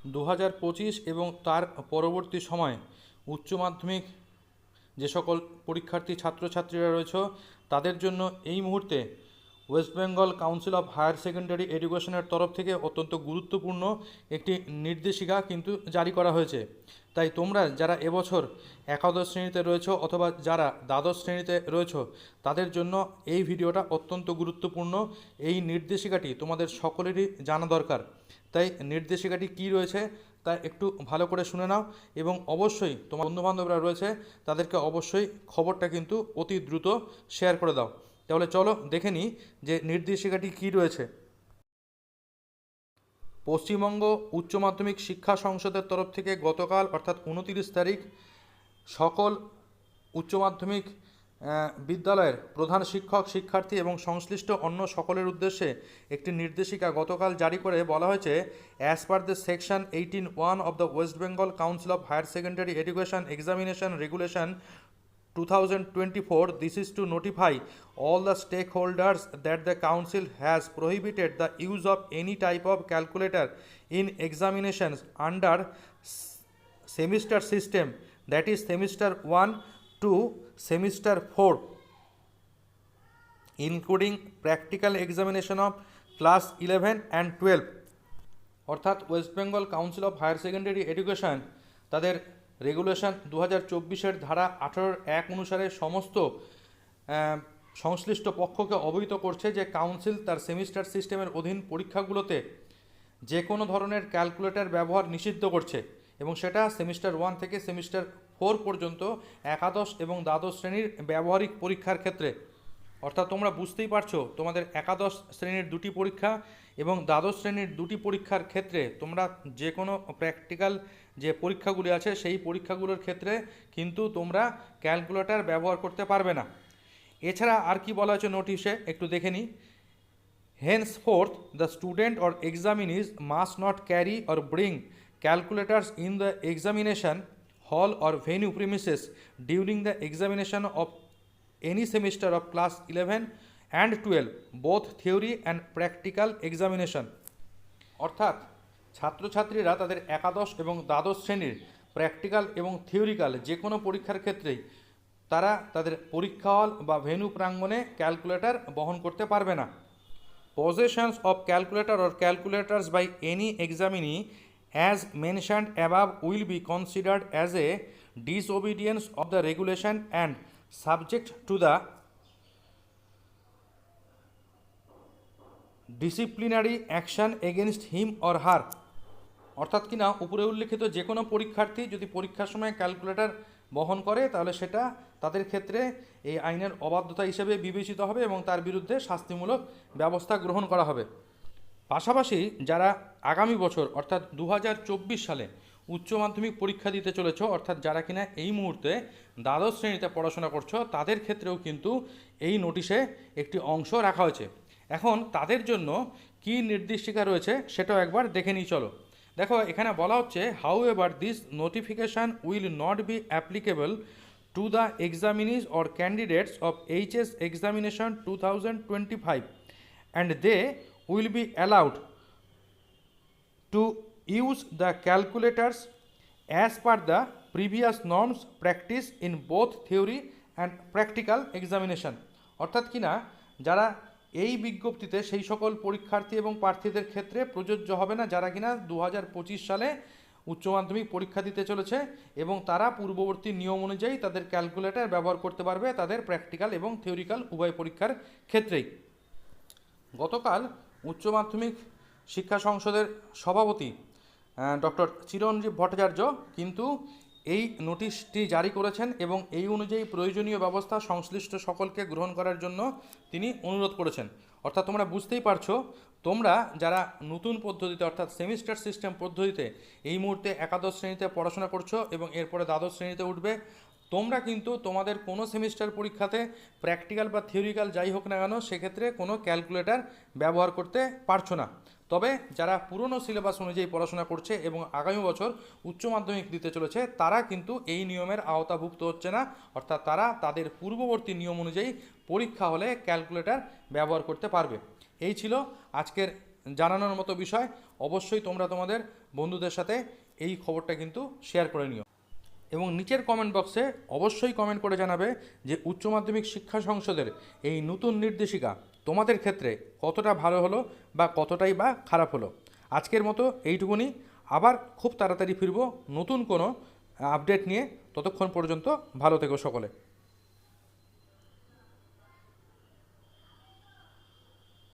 2025 এবং তার পরবর্তী সময়ে উচ্চ মাধ্যমিক যে সকল পরীক্ষার্থী ছাত্রছাত্রীরা রয়েছে তাদের জন্য এই মুহূর্তে West Bengal council of higher secondary এডুকেশনের তরফ থেকে অত্যন্ত গুরুত্বপূর্ণ একটি নির্দেশিকা কিন্তু জারি করা হয়েছে। তাই তোমরা যারা এবছর একাদশ শ্রেণীতে রয়েছো অথবা যারা দ্বাদশ শ্রেণীতে রয়েছো তাদের জন্য এই ভিডিওটা অত্যন্ত গুরুত্বপূর্ণ। এই নির্দেশিকাটি তোমাদের সকলেরই জানা দরকার। তাই নির্দেশিকাটি কী রয়েছে তা একটু ভালো করে শুনে নাও এবং অবশ্যই তোমার বন্ধুবান্ধবরা রয়েছে তাদেরকে অবশ্যই খবরটা কিন্তু অতি দ্রুত শেয়ার করে দাও। তাহলে চলো দেখে নিই যে নির্দেশিকাটি কী রয়েছে। পশ্চিমবঙ্গ উচ্চ মাধ্যমিক শিক্ষা সংসদের তরফ থেকে গতকাল অর্থাৎ 29 তারিখ সকল উচ্চ মাধ্যমিক বিদ্যালয়ের প্রধান শিক্ষক শিক্ষার্থী এবং সংশ্লিষ্ট অন্য সকলের উদ্দেশ্যে একটি নির্দেশিকা গতকাল জারি করে বলা হয়েছে, as per the section 18(1) of the West Bengal council of higher secondary education examination regulation 2024, this is to notify all the stakeholders that the council has prohibited the use of any type of calculator in examinations under semester system, that is semester 1 to semester 4, including practical examination of class 11 and 12. অর্থাৎ West Bengal council of higher secondary education তাদের regulation 2024-এর ধারা 18(1) অনুসারে সমস্ত সংশ্লিষ্ট পক্ষকে অবহিত করছে যে কাউন্সিল তার সেমিস্টার সিস্টেমের অধীন পরীক্ষাগুলোতে যে কোনো ধরনের ক্যালকুলেটর ব্যবহার নিষিদ্ধ করছে এবং সেটা সেমিস্টার 1 থেকে সেমিস্টার 4 পর্যন্ত একাদশ এবং দ্বাদশ শ্রেণীর ব্যবহারিক পরীক্ষার ক্ষেত্রে। অর্থাৎ তোমরা বুঝতেই পারছো তোমাদের একাদশ শ্রেণীর দুটি পরীক্ষা এবং দ্বাদশ শ্রেণীর দুটি পরীক্ষার ক্ষেত্রে তোমরা যে কোনো প্র্যাকটিক্যাল যে পরীক্ষাগুলি আছে সেই পরীক্ষাগুলোর ক্ষেত্রে কিন্তু তোমরা ক্যালকুলেটর ব্যবহার করতে পারবে না। এছাড়া আর কি বলা হয়েছে নোটিশে একটু দেখে নিই। Henceforth, the student or examinees must not carry or bring calculators in the examination hall or venue premises during the examination of any semester of class 11 and 12, both theory and practical examination. অর্থাৎ ছাত্রছাত্রীরা তাদের একাদশ এবং দ্বাদশ শ্রেণীর practical এবং theoretical যে কোনো পরীক্ষার ক্ষেত্রেই তারা তাদের পরীক্ষা হল বা ভেন্যু প্রাঙ্গণে ক্যালকুলেটর বহন করতে পারবে না। Possessions of calculator or calculators by any examinee as mentioned above will be considered as a disobedience of the regulation and subject to the disciplinary action against him or her. অর্থাৎ কিনা উপরে উল্লেখিত যে কোনো পরীক্ষার্থী যদি পরীক্ষার সময় ক্যালকুলেটর বহন করে তাহলে সেটা তাদের ক্ষেত্রে এই আইনের অবাধ্যতা হিসেবে বিবেচিত হবে এবং তার বিরুদ্ধে শাস্তিমূলক ব্যবস্থা গ্রহণ করা হবে। পাশাপাশি যারা আগামী বছর অর্থাৎ 2024 সালে উচ্চ মাধ্যমিক পরীক্ষা দিতে চলেছ অর্থাৎ যারা কিনা এই মুহূর্তে দ্বাদশ শ্রেণীতে পড়াশোনা করছো তাদের ক্ষেত্রেও কিন্তু এই নোটিশে একটি অংশ রাখা হয়েছে। এখন তাদের জন্য কী নির্দেশিকা রয়েছে সেটাও একবার দেখে নিই চলো। দেখো এখানে বলা হচ্ছে, however this notification will not be applicable to the examinees or candidates of HS examination 2025 and they will be allowed to use the calculators as per the previous norms practice in both theory and practical examination. অর্থাৎ কিনা যারা এই বিজ্ঞপ্তিতে সেই সকল পরীক্ষার্থী এবং প্রার্থীদের ক্ষেত্রে প্রযোজ্য হবে না যারা কিনা 2025 সালে উচ্চ মাধ্যমিক পরীক্ষা দিতে চলেছে এবং তারা পূর্ববর্তী নিয়ম অনুযায়ী তাদের ক্যালকুলেটর ব্যবহার করতে পারবে তাদের প্র্যাকটিক্যাল এবং থিওরিক্যাল উভয় পরীক্ষার ক্ষেত্রেই। গতকাল উচ্চ মাধ্যমিক শিক্ষা সংসদের সভাপতি ডক্টর চিরঞ্জীব ভট্টাচার্য কিন্তু এই নোটিশটি জারি করেছেন এবং এই অনুযায়ী প্রয়োজনীয় ব্যবস্থা সংশ্লিষ্ট সকলকে গ্রহণ করার জন্য তিনি অনুরোধ করেছেন। অর্থাৎ তোমরা বুঝতেই পারছো তোমরা যারা নতুন পদ্ধতিতে অর্থাৎ সেমিস্টার সিস্টেম পদ্ধতিতে এই মুহূর্তে একাদশ শ্রেণীতে পড়াশোনা করছো এবং এরপরে দ্বাদশ শ্রেণীতে উঠবে, তোমরা কিন্তু তোমাদের কোনো সেমিস্টার পরীক্ষাতে প্র্যাকটিক্যাল বা থিওরিক্যাল যাই হোক না কেন সেক্ষেত্রে কোনো ক্যালকুলেটর ব্যবহার করতে পারছো না। তবে যারা পুরনো সিলেবাস অনুযায়ী পড়াশোনা করছে এবং আগামী বছর উচ্চ মাধ্যমিক দিতে চলেছে তারা কিন্তু এই নিয়মের আওতাভুক্ত হচ্ছে না, অর্থাৎ তারা তাদের পূর্ববর্তী নিয়ম অনুযায়ী পরীক্ষা হলে ক্যালকুলেটর ব্যবহার করতে পারবে। এই ছিল আজকের জানানোর মতো বিষয়। অবশ্যই তোমরা তোমাদের বন্ধুদের সাথে এই খবরটা কিন্তু শেয়ার করে নিও। এবং নিচের কমেন্ট বক্সে অবশ্যই কমেন্ট করে জানাবে যে উচ্চ মাধ্যমিক শিক্ষা সংসদের এই নতুন নির্দেশিকা তোমাদের ক্ষেত্রে কতটা ভালো হলো বা কতটাই বা খারাপ হলো। আজকের মতো এইটুকুনি, আবার খুব তাড়াতাড়ি ফিরবো নতুন কোনো আপডেট নিয়ে। ততক্ষণ পর্যন্ত ভালো থেকো সকলে।